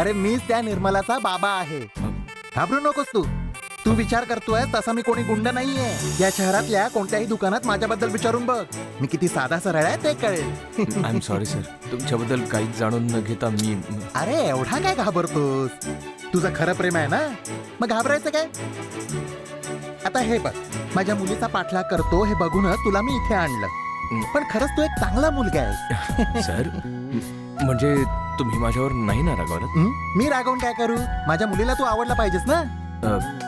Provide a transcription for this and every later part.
अरे मीच त्या निर्मलाचा बाबा आहे. घाबरू नकोस तू विचार करतोय तसा मी कोणी गुंड नाहीये. या शहरातल्या कोणत्याही दुकानात माझ्याबद्दल विचारून बघ, मी किती साधा सरळ आहे ते कळेल. आय एम सॉरी सर, तुमच्याबद्दल काहीच जाणून न घेता मी. अरे एवढा काय घाबरतोस? तुझं खरं प्रेम आहे ना, मग घाबरायचं काय? आता हे बघ, माझ्या मुलीचा पाठलाग करतो हे बघूनच तुला मी इथे आणलं. पण खरंच तू एक चांगला मुलगा आहेस. सर म्हणजे तुम्ही माझ्यावर नाही ना रागवत? मी रागवून काय करू? माझ्या मुलीला तू आवडला पाहिजेस ना.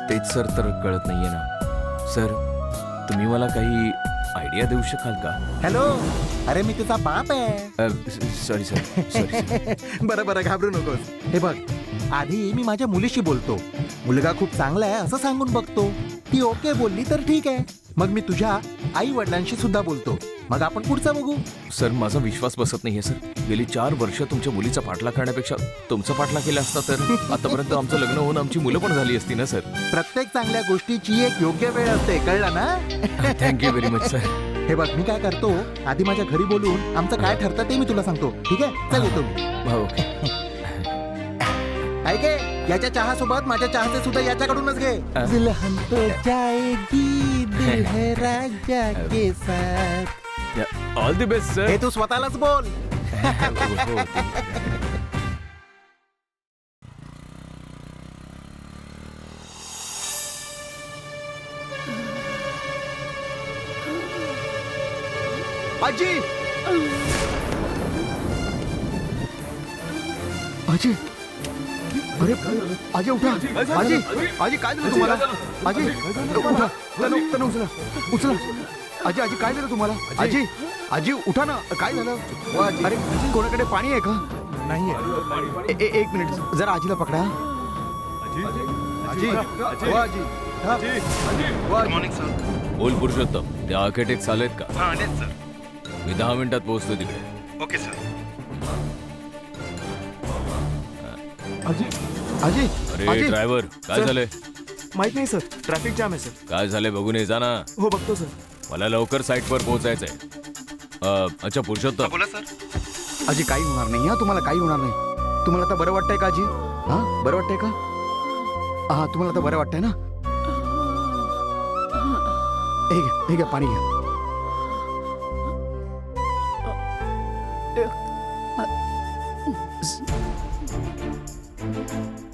तेच सर तर कळत नाहीये ना. सर तुम्ही मला काही आयडिया देऊ शकाल का? हॅलो, अरे मी तिचा बाप आहे. Sorry sir, sorry. बरं बरं, घाबरू नकोस. हे बघ, आधी मी माझ्या मुलीशी बोलतो. मुलगा खूप चांगला आहे असं सांगून बघतो. ती ओके बोलली तर ठीक आहे, मग मी तुझ्या आई वडिलांशी सुद्धा बोलतो. मग आपण पुढचं बघू. सर माझा विश्वास बसत नाहीये सर. गेली 4 वर्ष तुमच्या मुलीचा पाठलाग करण्यापेक्षा तुमचा पाठलाग केला असता तर आतापर्यंत आमचं लग्न होऊन आमची मुलं पण झाली असती ना सर. प्रत्येक चांगल्या गोष्टीची एक योग्य वेळ असते, कळलं ना? Thank you very much sir. हे बघ, मी काय करतो, आधी माझ्या घरी बोलून आमचं काय ठरतं ते मी तुला सांगतो. ठीक आहे, चल येतो मी. ओके. ऐके, याच्या चहा सोबत माझ्या चहाचे सुद्धा याच्याकडूनच घे. दुल्हन तो जाएगी दिल है राजा के साथ. All the best sir. हे तू स्वतःलाच बोल. आजी, आजी, अरे आजी उठा. आजी, आजी काय झालं तुम्हाला? आजी उठा, तनु उचला, उचला. आजी, आजी काय झालं तुम्हाला? आजी, आजी उठा ना, काय झालं? अरे कोणाकडे पाणी आहे का? नाहीये. एक मिनिट, जरा आजीला पकडा. आजी, ओ आजी, गुड मॉर्निंग सर. बोल पुरुषोत्तम, ते आर्किटेक्ट आलेत का? हां आलेत सर. मी 10 मिनिटात पोहोचतो तिकडे. Okay sir. आजी, आजी, अरे आजी. ड्रायव्हर, काय सर. झालंय? माहित नाही सर, ट्रॅफिक जाम आहे सर. काय झालंय बघून ये जा ना. हो बघतो सर. मला लवकर साईटवर पोहोचायचंय. अच्छा पुरुषोत्तम, बोला सर. आजी काही होणार नाही हा, तुम्हाला काही होणार नाही. तुम्हाला आता बरं वाटतंय का आजी? हा, बरं वाटतंय का? हा, तुम्हाला आता बरं वाटतंय ना? हे घ्या पाणी घ्या.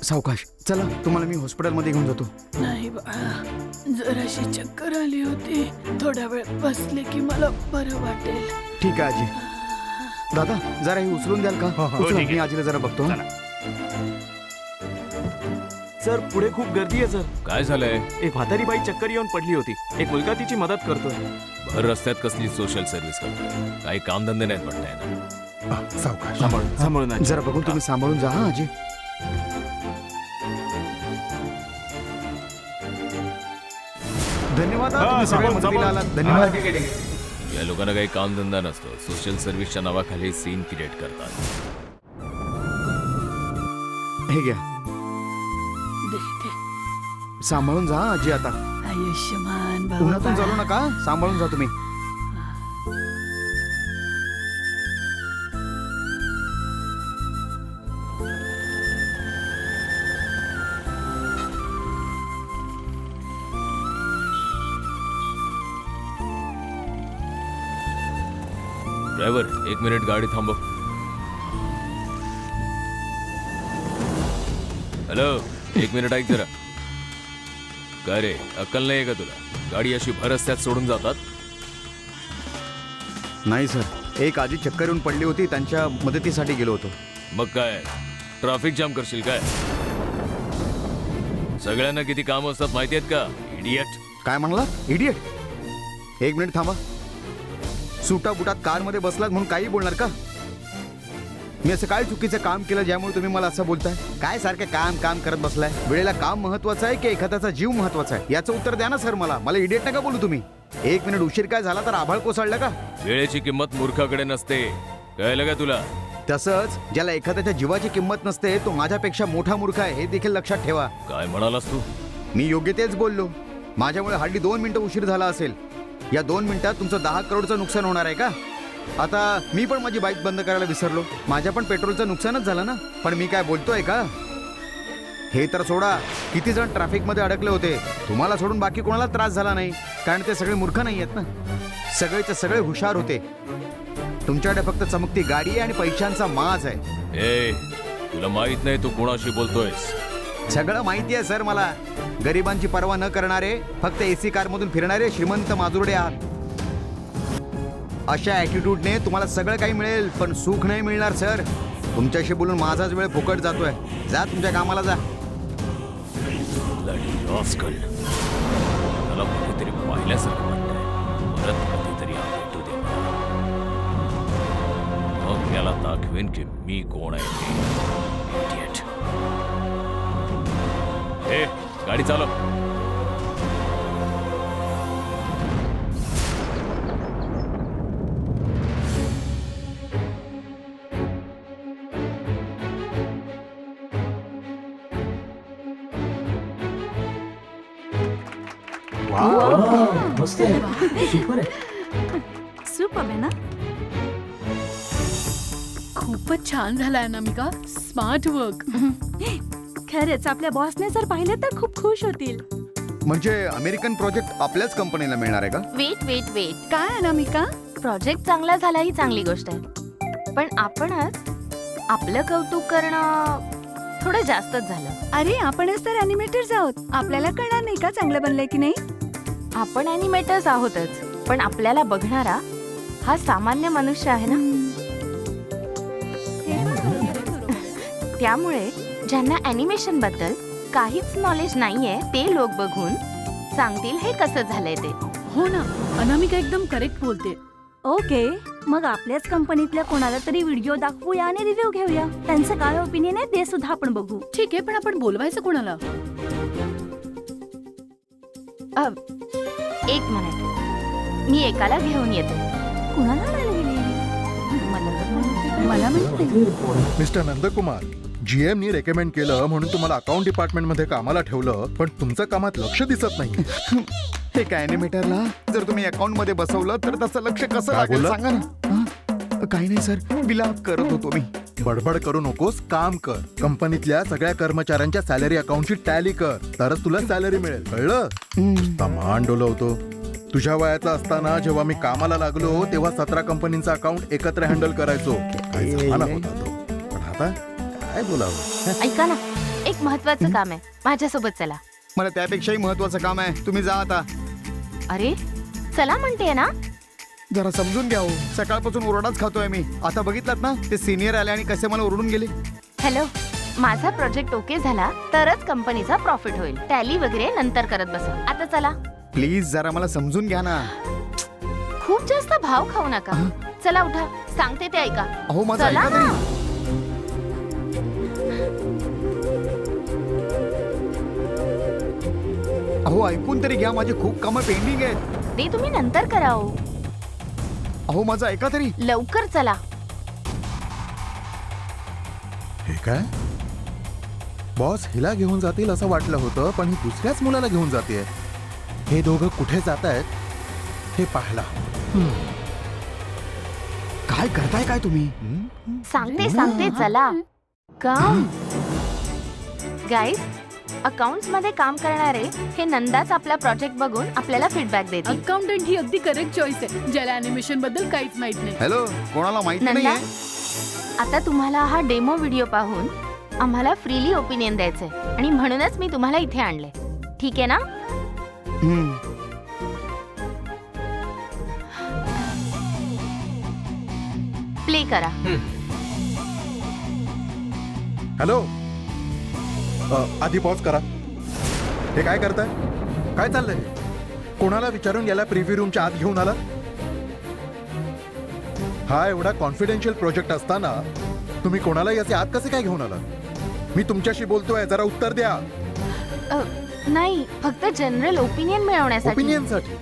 सावकाश, चला तुम्हाला मी हॉस्पिटलमध्ये घेऊन जातो. नाही बाळा, जराशी चक्कर आली होती. थोडा वेळ बसले की मला बरं वाटेल. ठीक आहे आजी. दादा जरा हे उचलून द्याल का? उचला, ठीक आहे. मी आजीला जरा बघतो. सर पुढे खूप गर्दी आहे सर. काय झालंय? एक म्हातारी बाई चक्कर येऊन पडली होती. एक मुलगा तिची मदत करतोय. भर रस्त्यात कसली सोशल सर्व्हिस करतोय? काही कामधंदे नाहीत वाटतंय ना. सावकाश. सांभाळून आजी. जरा बघून तुम्ही सांभाळून जा हा आजी. धन्यवाद हा, तुम्ही सगळ्या मदतीला आलात. धन्यवाद. या लोकांना काही कामधंदा नसतो. सोशल सर्व्हिसच्या नावाखाली सीन क्रिएट करतात. हे घ्या, दे दे. सांभाळून जा हा आजी. आता आयुष्यमान उन्हातून बाबा. चालू नका, सांभाळून जा तुम्ही. ड्रायव्हर 1 मिनिट गाडी थांबव. हॅलो, 1 मिनिट ऐक जरा. काय रे, अक्कल नाही का तुला? गाडी अशी भर रस्त्यात सोडून जातात? नाही सर, एक आजी चक्कर येऊन पडली होती, त्यांच्या मदतीसाठी गेलो होतो. मग काय ट्रॅफिक जाम करशील काय? सगळ्यांना किती काम असतात माहिती आहेत का, इडियट? काय म्हणला? इडियट? 1 मिनिट थांबा. सुटा बुटात कारमध्ये बसलात म्हणून काही बोलणार का? मी असं काय चुकीचं काम केलं ज्यामुळे तुम्ही मला असं बोलताय? काय सारखं काम काम करत बसलाय? वेळेला काम महत्वाचं आहे की एखाद्याचा जीव महत्वाचा आहे? याचं उत्तर द्या ना सर मला. मला इडियट नका बोलू तुम्ही. 1 मिनिट उशीर काय झाला तर आभाळ कोसळलं का? वेळेची किंमत मूर्खाकडे नसते, कळलं का तुला? तसंच ज्याला एखाद्याच्या जीवाची किंमत नसते तो माझ्यापेक्षा मोठा मूर्ख आहे, हे देखील लक्षात ठेवा. काय म्हणालास तू? मी योग्य तेच बोललो. माझ्यामुळे हल्ली 2 मिनिटं उशीर झाला असेल. या 2 मिनिटात तुमचं 10 करोडचं नुकसान होणार आहे का? आता मी पण माझी बाईक बंद करायला विसरलो. माझ्या पण पेट्रोलचं नुकसानच झालं ना. पण मी काय बोलतोय का? हे तर सोडा, किती जण ट्रॅफिक मध्ये अडकले होते. तुम्हाला सोडून बाकी कोणाला त्रास झाला नाही, कारण ते सगळे मूर्ख नाही आहेत ना. सगळेचे सगळे हुशार होते. तुमच्याकडे फक्त चमकती गाडी आहे आणि पैशांचा माज आहे. ए, तुला माहित नाही तू कोणाशी बोलतोयस? सगळं माहिती आहे सर मला. गरिबांची पर्वा न करणारे, फक्त एसी कार मधून फिरणारे श्रीमंत माजुरडे आहात. अशा ॲटिट्यूडने तुम्हाला सगळं काही मिळेल, पण सुख नाही मिळणार सर. तुमच्याशी बोलून माझाच वेळ फुकट जातोय. जा तुमच्या कामाला जा. Bloody rascal. मला कुठेतरी पाहिल्यासारखं वाटतंय. परत कधीतरी भेटू दे मला. मग याला दाखवेन की मी कोण आहे ते. Idiot. ए, गाडी चालव. सुपर आहे ना. खूपच छान झालाय अनामिका. Smart work. खरंच आपल्या बॉसने जर पाहिले तर खूप खुश होतील. म्हणजे अमेरिकन प्रोजेक्ट आपल्याच कंपनीला मिळणार आहे का? वेट वेट वेट, काय अनामिका? प्रोजेक्ट चांगला झाला ही चांगली गोष्ट आहे, पण आपणच आपलं कौतुक करणं थोडं जास्तच झालं. अरे आपणच तर अॅनिमेटर्स आहोत. आपल्याला कळणार नाही का चांगलं बनलंय की नाही. आपण ॲनिमेटर्स आहोतच, पण आपल्याला बघणारा हा सामान्य मनुष्य आहे ना. त्यामुळे ज्यांना ॲनिमेशन बद्दल काहीच नॉलेज नाहीये ते लोक बघून सांगतील हे कसं झालंय ते. हो ना, अनामिका एकदम करेक्ट बोलते. ओके, मग आपल्याच कंपनीतल्या कोणाला तरी व्हिडिओ दाखवूया आणि रिव्ह्यू घेऊया. त्यांचं काय ओपिनियन आहे ते सुद्धा आपण बघू. ठीक आहे, पण आपण बोलवायचं कोणाला? एक मिनिट, मी एकाला घेऊन येते. कुणाला आणायला गेली? मला माहित नाही. मिस्टर नंदकुमार, GM नी रेकमेंड केलं म्हणून तुम्हाला अकाउंट डिपार्टमेंट मध्ये कामाला ठेवलं, पण तुमचं कामात लक्ष दिसत नाही. हे काय ॲनिमेटरला जर तुम्ही अकाउंट मध्ये बसवलं तर त्याचं लक्ष कसं काय लागेल बोलला? सांगा ना. हा? काही नाही सर, विलाप करत होतो मी. बडबड करू नकोस, काम कर. कंपनीतल्या सगळ्या कर्मचाऱ्यांच्या सॅलरी अकाउंटची टॅली कर, तरच तुला सॅलरी मिळेल. कळलं? नुसता मान डोलवतो. तुझ्या वयाचा असताना जेव्हा मी कामाला लागलो तेव्हा 17 कंपनींचा अकाउंट एकत्र हँडल करायचो. काय जमाना होता तो. पण आता काय बोलावं. ऐका ना, एक महत्वाचं काम आहे, माझ्यासोबत चला. मला त्यापेक्षाही महत्वाचं काम आहे. तुम्ही जा आता. अरे चला म्हणते ना. जरा समजून घ्या हो. सकाळपासून ओरडाच खातोय मी. आता बघितलात ना, ते सिनियर आले आणि कसे मला ओरडून गेले. हॅलो, माझा प्रोजेक्ट ओके झाला तरच कंपनीचा प्रॉफिट होईल. टॅली वगैरे नंतर करत बसू. आता चला. प्लीज जरा मला समजून घ्या ना. खूप जास्त भाव खाऊ नका. चला उठा, सांगते ते ऐका. अहो माझं चला ऐका ना. तरी. अहो ऐकून तरी घ्या, माझी खूप कामं पेंडिंग आहेत. ते तुम्ही नंतर करा हो. अहो माझं ऐका तरी. लवकर चला. हे काय? बॉस हिला घेऊन जातील असं वाटलं होतं, पण ही दुसऱ्याच मुलाला घेऊन जाते. हे दोघं कुठे जात आहेत हे पाहायला. काय करताय काय तुम्ही? सांगते चला. काम गाईज, अकाउंट्स मध्ये काम करणारे हे नंदाच आपला प्रोजेक्ट बघून आपल्याला फीडबॅक देतील. अकाउंटंट ही अगदी करेक्ट चॉईस आहे, ज्याला अॅनिमेशन बद्दल काहीच माहित नाही. हॅलो, कोणाला माहिती नंदा, नाहीये? आता तुम्हाला हा डेमो व्हिडिओ पाहून आम्हाला फ्रीली ओपिनियन द्यायचंय आणि म्हणूनच मी तुम्हाला इथे आणले. ठीक आहे ना? प्ले करा. हॅलो, आधी पॉज करा. हे काय करताय? काय चाललंय? कोणाला विचारून याला प्रिव्ह्यू रूमच्या आत घेऊन आला? हा एवढा कॉन्फिडेन्शियल प्रोजेक्ट असताना तुम्ही कोणाला याचे आत कसे काय घेऊन आला? मी तुमच्याशी बोलतोय, जरा उत्तर द्या. नाही, फक्त जनरल ओपिनियन मिळवण्यासाठी. ओपिनियन साठी?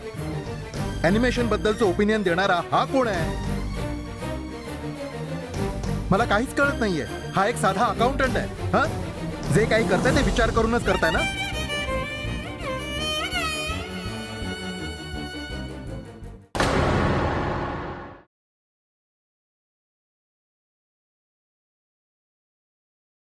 अॅनिमेशन बद्दलचं ओपिनियन देणारा हा कोण आहे? मला काहीच कळत नाहीये. हा एक साधा अकाउंटंट आहे. हा, जे काही करताय ते विचार करूनच करताय ना?